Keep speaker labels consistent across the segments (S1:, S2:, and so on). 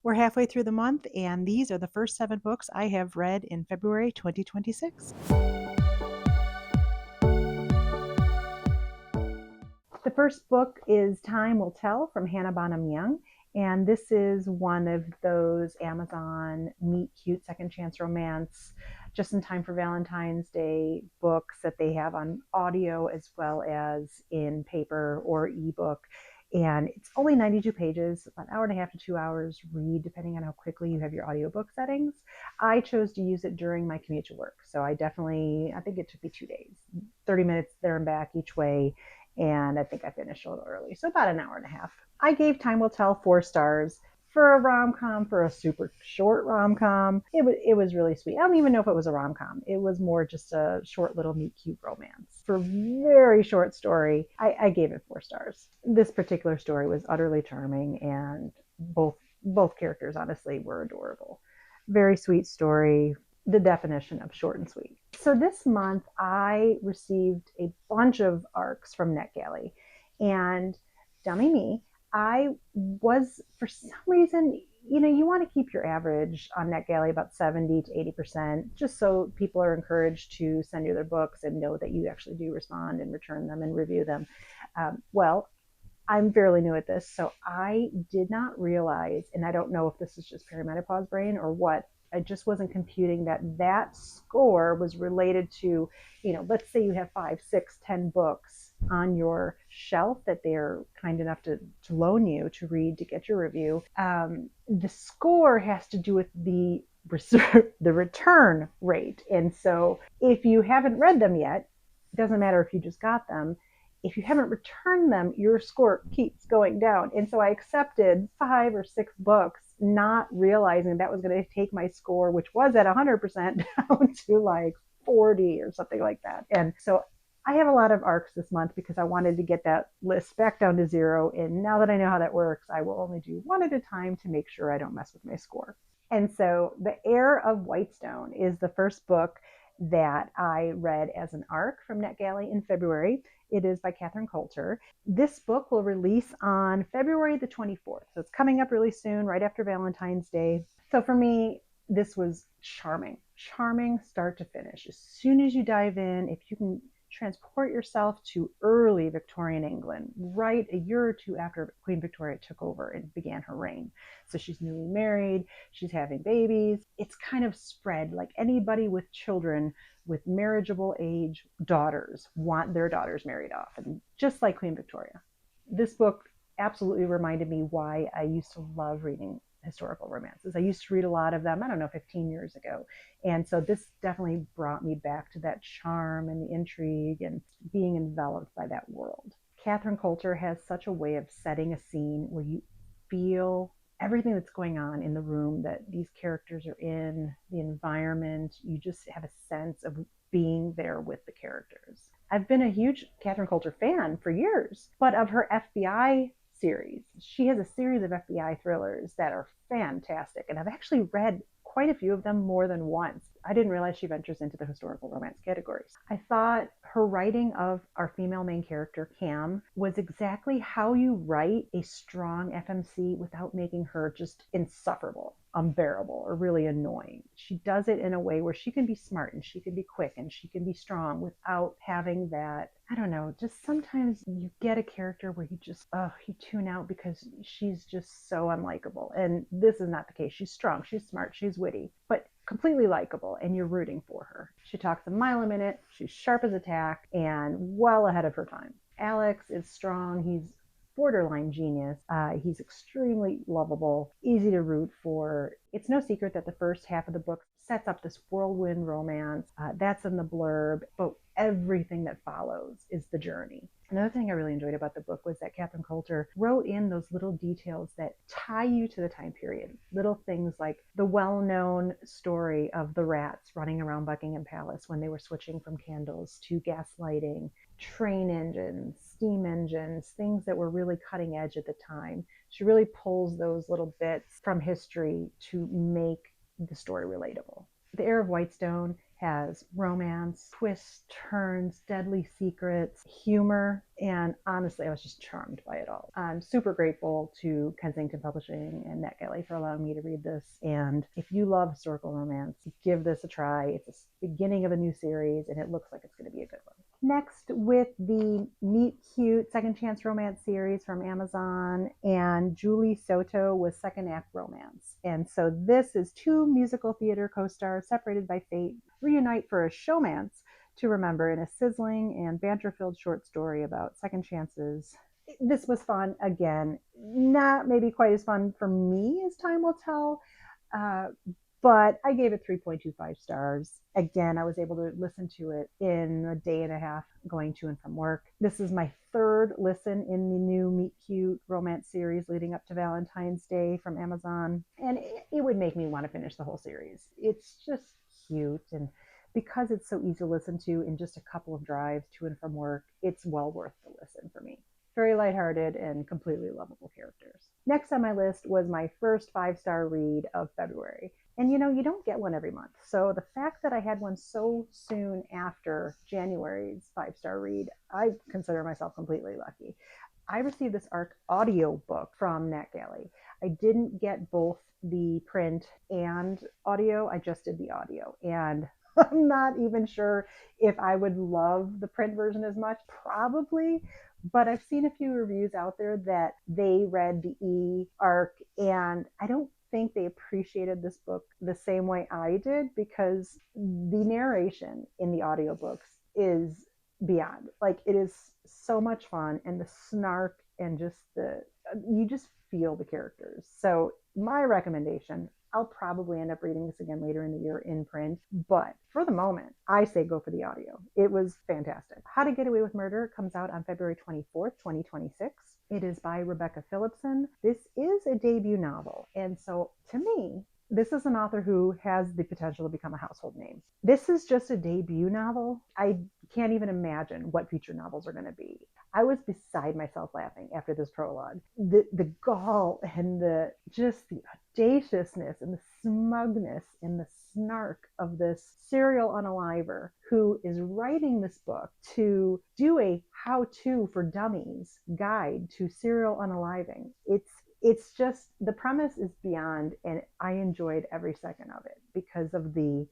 S1: We're halfway through the month, and these are the first 7 books I have read in February 2026. The first book is Time Will Tell from Hannah Bonam-Young, and this is one of those Amazon meet cute second chance romance, just in time for Valentine's Day books that they have on audio as well as in paper or ebook. And it's only 92 pages, about an hour and a half to 2 hours read, depending on how quickly you have your audiobook settings. I chose to use it during my commute to work. So I think it took me 2 days, 30 minutes there and back each way. And I think I finished a little early. So about an hour and a half. I gave Time Will Tell 4 stars. For a rom-com, for a super short rom-com, it was really sweet. I don't even know if it was a rom-com. It was more just a short little meet cute romance. For a very short story, I gave it 4 stars. This particular story was utterly charming, and both characters honestly were adorable. Very sweet story, the definition of short and sweet. So this month I received a bunch of ARCs from NetGalley, and dummy me, I was, for some reason, you want to keep your average on NetGalley about 70 to 80%, just so people are encouraged to send you their books and know that you actually do respond and return them and review them. Well, I'm fairly new at this, so I did not realize, and I don't know if this is just perimenopause brain or what, I just wasn't computing that score was related to, let's say you have 5, 6, 10 books on your shelf that they're kind enough to loan you to read to get your review. The score has to do with the return rate. And so if you haven't read them yet, it doesn't matter if you just got them. If you haven't returned them, your score keeps going down. And so I accepted 5 or 6 books, not realizing that was going to take my score, which was at 100%, down to like 40 or something like that. And so I have a lot of ARCs this month because I wanted to get that list back down to 0. And now that I know how that works, I will only do one at a time to make sure I don't mess with my score. And so The Heir of Whitestone is the first book that I read as an ARC from NetGalley in February. It is by Catherine Coulter. This book will release on February the 24th. So it's coming up really soon, right after Valentine's Day. So for me, this was charming start to finish. As soon as you dive in, if you can transport yourself to early Victorian England, right a year or two after Queen Victoria took over and began her reign. So she's newly married, she's having babies. It's kind of spread, like anybody with children with marriageable age daughters want their daughters married off, and just like Queen Victoria. This book absolutely reminded me why I used to love reading historical romances. I used to read a lot of them, 15 years ago. And so this definitely brought me back to that charm and the intrigue and being enveloped by that world. Catherine Coulter has such a way of setting a scene where you feel everything that's going on in the room that these characters are in, the environment. You just have a sense of being there with the characters. I've been a huge Catherine Coulter fan for years, but of her FBI series. She has a series of FBI thrillers that are fantastic, and I've actually read quite a few of them more than once. I didn't realize she ventures into the historical romance categories. I thought her writing of our female main character, Cam, was exactly how you write a strong FMC without making her just insufferable, unbearable, or really annoying. She does it in a way where she can be smart and she can be quick and she can be strong without having that, just sometimes you get a character where you tune out because she's just so unlikable. And this is not the case. She's strong, she's smart, she's witty, but completely likable, and you're rooting for her. She talks a mile a minute, she's sharp as a tack, and well ahead of her time. Alex is strong, he's borderline genius. He's extremely lovable, easy to root for. It's no secret that the first half of the book sets up this whirlwind romance. That's in the blurb, but everything that follows is the journey. Another thing I really enjoyed about the book was that Catherine Coulter wrote in those little details that tie you to the time period. Little things like the well-known story of the rats running around Buckingham Palace when they were switching from candles to gas lighting, train engines, steam engines, things that were really cutting edge at the time. She really pulls those little bits from history to make the story relatable. The Heir of Whitestone has romance, twists, turns, deadly secrets, humor, and honestly, I was just charmed by it all. I'm super grateful to Kensington Publishing and NetGalley for allowing me to read this. And if you love historical romance, give this a try. It's the beginning of a new series, and it looks like it's going to be a good one. Next, with the Meet Cute Second Chance Romance series from Amazon, and Julie Soto with Second Act Romance. And so this is two musical theater co-stars separated by fate reunite for a showmance to remember in a sizzling and banter-filled short story about second chances. This was fun. Again, not maybe quite as fun for me as time will tell, but I gave it 3.25 stars. Again, I was able to listen to it in a day and a half going to and from work. This is my third listen in the new Meet Cute romance series leading up to Valentine's Day from Amazon. And it would make me want to finish the whole series. It's just cute. And because it's so easy to listen to in just a couple of drives to and from work, it's well worth the listen for me. Very lighthearted and completely lovable characters. Next on my list was my first 5-star read of February. And you don't get one every month. So the fact that I had one so soon after January's 5-star read, I consider myself completely lucky. I received this ARC audio book from NetGalley. I didn't get both the print and audio. I just did the audio. And I'm not even sure if I would love the print version as much. Probably. But I've seen a few reviews out there that they read the e-ARC, and I don't think they appreciated this book the same way I did, because the narration in the audiobooks is beyond. Like, it is so much fun, and the snark and just you just feel the characters. So my recommendation, I'll probably end up reading this again later in the year in print, but for the moment, I say go for the audio. It was fantastic. How to Get Away with Murder comes out on February 24th, 2026. It is by Rebecca Philipson. This is a debut novel, and so to me, this is an author who has the potential to become a household name. This is just a debut novel. I can't even imagine what future novels are going to be. I was beside myself laughing after this prologue. The gall and the audaciousness and the smugness and the snark of this serial unaliver who is writing this book to do a how-to for dummies guide to serial unaliving. It's just, the premise is beyond, and I enjoyed every second of it because of the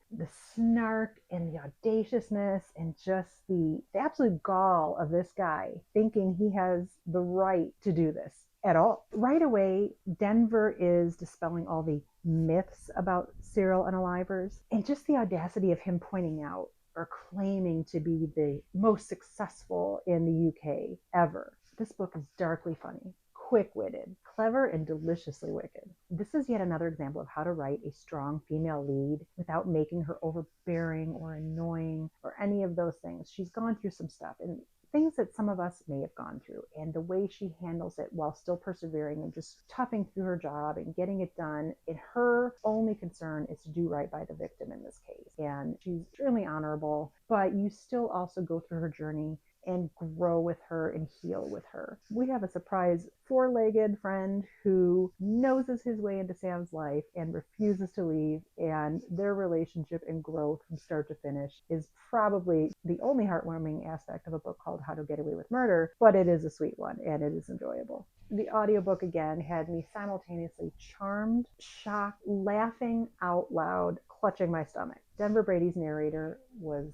S1: snark and the audaciousness and just the absolute gall of this guy thinking he has the right to do this at all. Right away, Denver is dispelling all the myths about serial unalivers, and just the audacity of him pointing out or claiming to be the most successful in the UK ever. This book is darkly funny, quick-witted, clever, and deliciously wicked. This is yet another example of how to write a strong female lead without making her overbearing or annoying or any of those things. She's gone through some stuff, and things that some of us may have gone through, and the way she handles it while still persevering and just toughing through her job and getting it done. And her only concern is to do right by the victim in this case. And she's extremely honorable, but you still also go through her journey and grow with her and heal with her. We have a surprise 4-legged friend who noses his way into Sam's life and refuses to leave, and their relationship and growth from start to finish is probably the only heartwarming aspect of a book called How to Get Away with Murder, but it is a sweet one and it is enjoyable. The audiobook again had me simultaneously charmed, shocked, laughing out loud, clutching my stomach. Denver Brady's narrator was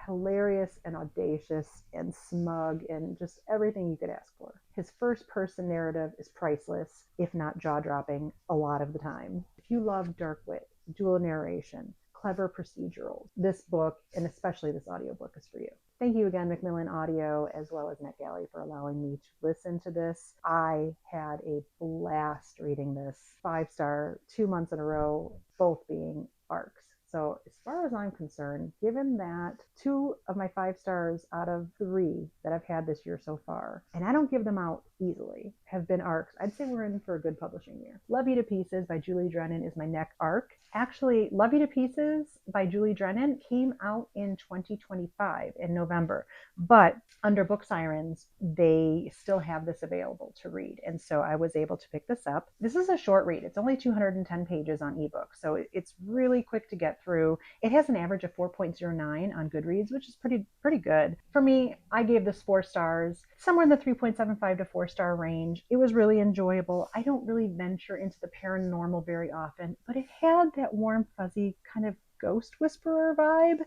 S1: hilarious and audacious and smug and just everything you could ask for. His first person narrative is priceless, if not jaw-dropping a lot of the time. If you love dark wit, dual narration, clever procedurals, this book, and especially this audiobook, is for you. Thank you again, Macmillan Audio, as well as NetGalley, for allowing me to listen to this. I had a blast reading this. 5-star, 2 months in a row, both being ARCs. So as far as I'm concerned, given that 2 of my 5 stars out of 3 that I've had this year so far, and I don't give them out easily, have been ARCs, I'd say we're in for a good publishing year. Love You to Pieces by Julie Drennan is my next ARC. Actually, Love You to Pieces by Julie Drennan came out in 2025 in November, but under Book Sirens, they still have this available to read. And so I was able to pick this up. This is a short read. It's only 210 pages on ebook, so it's really quick to get get through. It has an average of 4.09 on Goodreads, which is pretty good. For me, I gave this 4 stars, somewhere in the 3.75 to 4-star range. It was really enjoyable. I don't really venture into the paranormal very often, but it had that warm, fuzzy kind of ghost whisperer vibe.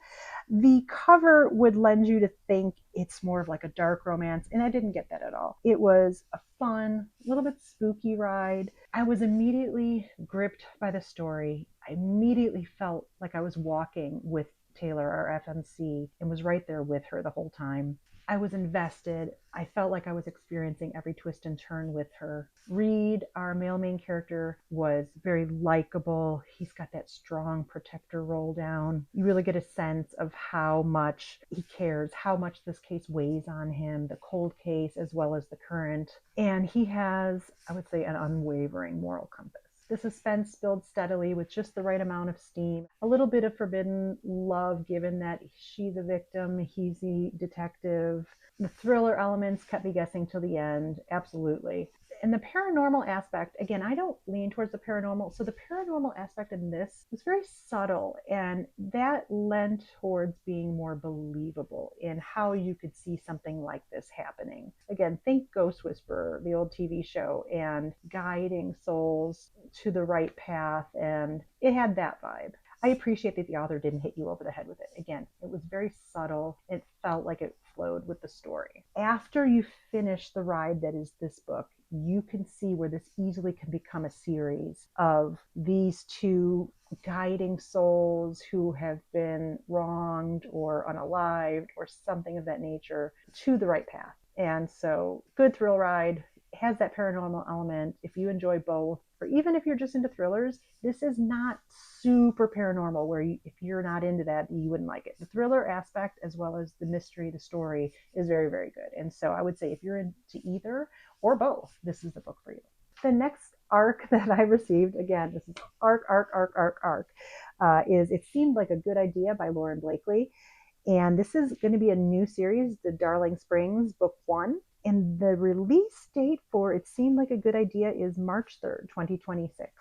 S1: The cover would lend you to think it's more of like a dark romance, and I didn't get that at all. It was a fun, a little bit spooky ride. I was immediately gripped by the story. I immediately felt like I was walking with Taylor, our FMC, and was right there with her the whole time. I was invested. I felt like I was experiencing every twist and turn with her. Reed, our male main character, was very likable. He's got that strong protector roll down. You really get a sense of how much he cares, how much this case weighs on him, the cold case as well as the current. And he has, I would say, an unwavering moral compass. The suspense builds steadily with just the right amount of steam. A little bit of forbidden love, given that she's a victim, he's the detective. The thriller elements kept me guessing till the end, absolutely. And the paranormal aspect, again, I don't lean towards the paranormal, so the paranormal aspect in this was very subtle, and that lent towards being more believable in how you could see something like this happening. Again, think Ghost Whisperer, the old TV show, and guiding souls to the right path, and it had that vibe. I appreciate that the author didn't hit you over the head with it. Again, it was very subtle. It felt like it flowed with the story. After you finish the ride that is this book, you can see where this easily can become a series of these two guiding souls who have been wronged or unalived or something of that nature to the right path. And so, good thrill ride. Has that paranormal element. If you enjoy both, or even if you're just into thrillers, this is not super paranormal where if you're not into that, you wouldn't like it. The thriller aspect as well as the mystery, the story is very, very good. And so I would say if you're into either or both, this is the book for you. The next arc that I received, again, this is arc, is It Seemed Like a Good Idea by Lauren Blakely. And this is going to be a new series, The Darling Springs, book 1. And the release date for It Seemed Like a Good Idea is March 3rd, 2026.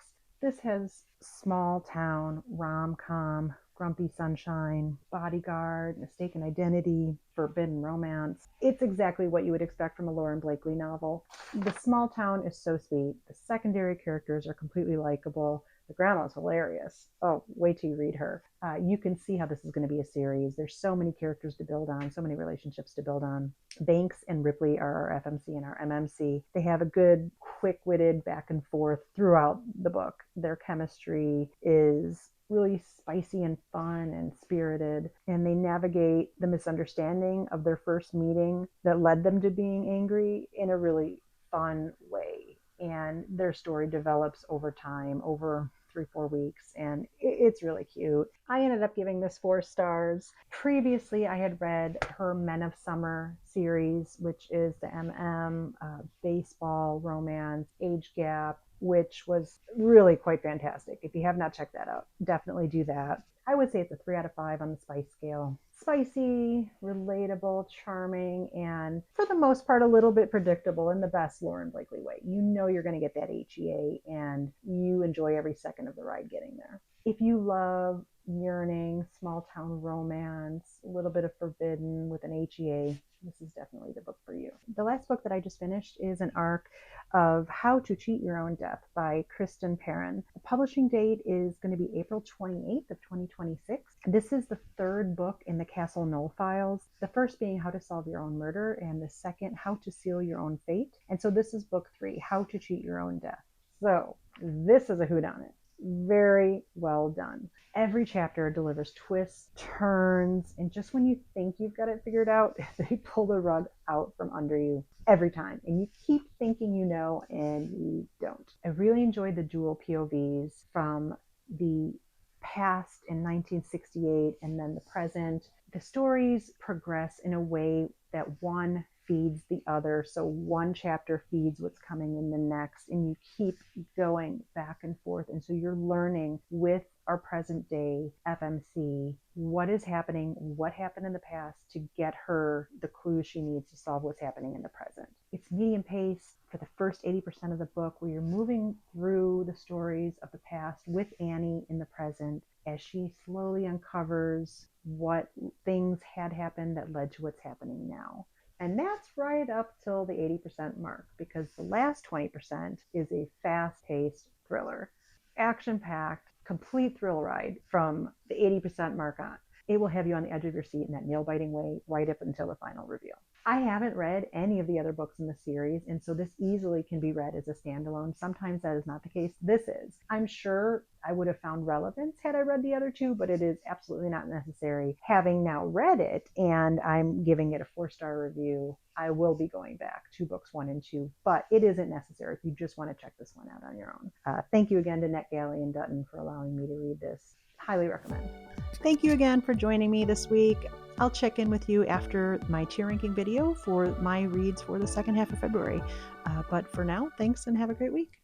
S1: This has small town, rom-com, grumpy sunshine, bodyguard, mistaken identity, forbidden romance. It's exactly what you would expect from a Lauren Blakely novel. The small town is so sweet. The secondary characters are completely likable. The grandma's hilarious. Oh, wait till you read her. You can see how this is going to be a series. There's so many characters to build on, so many relationships to build on. Banks and Ripley are our FMC and our MMC. They have a good, quick-witted back and forth throughout the book. Their chemistry is really spicy and fun and spirited, and they navigate the misunderstanding of their first meeting that led them to being angry in a really fun way. And their story develops over time, over 3-4 weeks, and it's really cute. I ended up giving this 4 stars. Previously, I had read her Men of Summer series, which is the baseball, romance, age gap, which was really quite fantastic. If you have not checked that out, definitely do that. I would say it's a 3 out of 5 on the spice scale. Spicy, relatable, charming, and for the most part, a little bit predictable in the best Lauren Blakely way. You know you're going to get that HEA, and you enjoy every second of the ride getting there. If you love yearning, small town romance, a little bit of forbidden with an HEA, this is definitely the book for you. The last book that I just finished is an arc of How to Cheat Your Own Death by Kristen Perrin. The publishing date is going to be April 28th of 2026. This is the 3rd book in the Castle Knoll files. The first being How to Solve Your Own Murder, and the second, How to Seal Your Own Fate. And so this is book 3, How to Cheat Your Own Death. So this is a whodunit. Very well done. Every chapter delivers twists, turns, and just when you think you've got it figured out, they pull the rug out from under you every time. And you keep thinking you know, and you don't. I really enjoyed the dual POVs from the past in 1968 and then the present. The stories progress in a way that one feeds the other. So one chapter feeds what's coming in the next, and you keep going back and forth. And so you're learning with our present day FMC what is happening, what happened in the past to get her the clues she needs to solve what's happening in the present. It's medium pace for the first 80% of the book, where you're moving through the stories of the past with Annie in the present as she slowly uncovers what things had happened that led to what's happening now. And that's right up till the 80% mark, because the last 20% is a fast-paced thriller, action-packed, complete thrill ride from the 80% mark on. It will have you on the edge of your seat in that nail-biting way right up until the final reveal. I haven't read any of the other books in the series, and so this easily can be read as a standalone. Sometimes that is not the case. This is. I'm sure I would have found relevance had I read the other two, but it is absolutely not necessary. Having now read it, and I'm giving it a 4-star review, I will be going back to books 1 and 2, but it isn't necessary if you just want to check this one out on your own. Thank you again to NetGalley and Dutton for allowing me to read this. Highly recommend. Thank you again for joining me this week. I'll check in with you after my tier ranking video for my reads for the second half of February. But for now, thanks and have a great week.